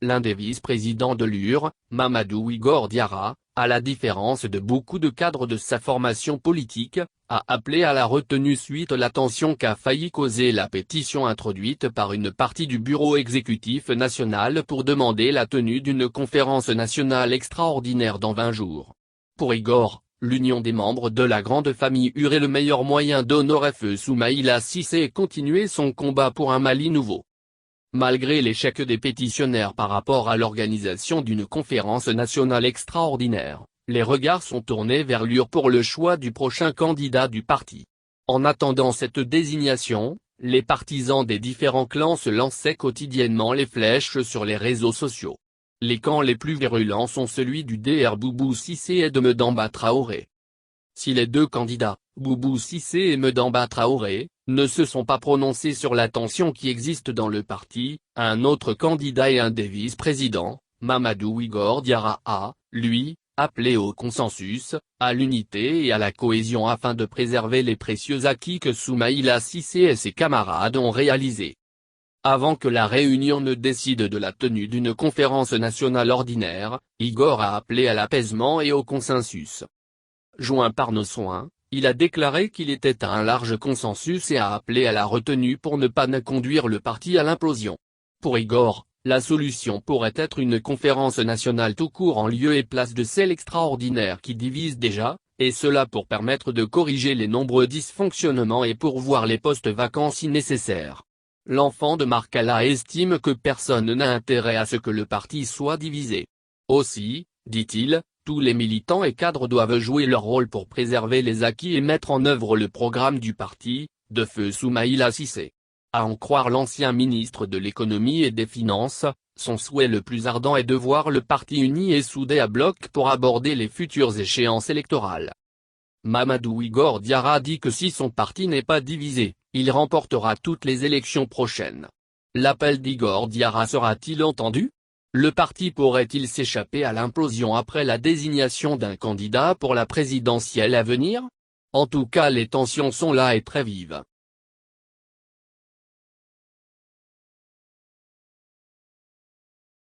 l'un des vice-présidents de l'UR, Mamadou Igor Diarra, à la différence de beaucoup de cadres de sa formation politique, a appelé à la retenue suite à la tension qu'a failli causer la pétition introduite par une partie du bureau exécutif national pour demander la tenue d'une conférence nationale extraordinaire dans 20 jours. Pour Igor, l'union des membres de la grande famille UR est le meilleur moyen d'honorer feu Soumaïla Cissé et continuer son combat pour un Mali nouveau. Malgré l'échec des pétitionnaires par rapport à l'organisation d'une conférence nationale extraordinaire, les regards sont tournés vers l'UR pour le choix du prochain candidat du parti. En attendant cette désignation, les partisans des différents clans se lançaient quotidiennement les flèches sur les réseaux sociaux. Les camps les plus virulents sont celui du DR Boubou Cissé et de Madamba Traoré. Si les deux candidats, Boubou Cissé et Madamba Traoré, ne se sont pas prononcés sur la tension qui existe dans le parti, un autre candidat et un des vice-présidents, Mamadou Igor Diarra a, lui, appelé au consensus, à l'unité et à la cohésion afin de préserver les précieux acquis que Soumaïla Cissé et ses camarades ont réalisés. Avant que la réunion ne décide de la tenue d'une conférence nationale ordinaire, Igor a appelé à l'apaisement et au consensus. Joint par nos soins, il a déclaré qu'il était à un large consensus et a appelé à la retenue pour ne pas conduire le parti à l'implosion. Pour Igor, la solution pourrait être une conférence nationale tout court en lieu et place de celle extraordinaire qui divise déjà, et cela pour permettre de corriger les nombreux dysfonctionnements et pourvoir les postes vacants si nécessaire. L'enfant de Marcala estime que personne n'a intérêt à ce que le parti soit divisé. Aussi, dit-il, tous les militants et cadres doivent jouer leur rôle pour préserver les acquis et mettre en œuvre le programme du parti, de feu Soumaïla Cissé. À en croire l'ancien ministre de l'économie et des finances, son souhait le plus ardent est de voir le parti uni et soudé à bloc pour aborder les futures échéances électorales. Mamadou Igor Diarra dit que si son parti n'est pas divisé, il remportera toutes les élections prochaines. L'appel d'Igor Diarra sera-t-il entendu ? Le parti pourrait-il s'échapper à l'implosion après la désignation d'un candidat pour la présidentielle à venir ? En tout cas les tensions sont là et très vives.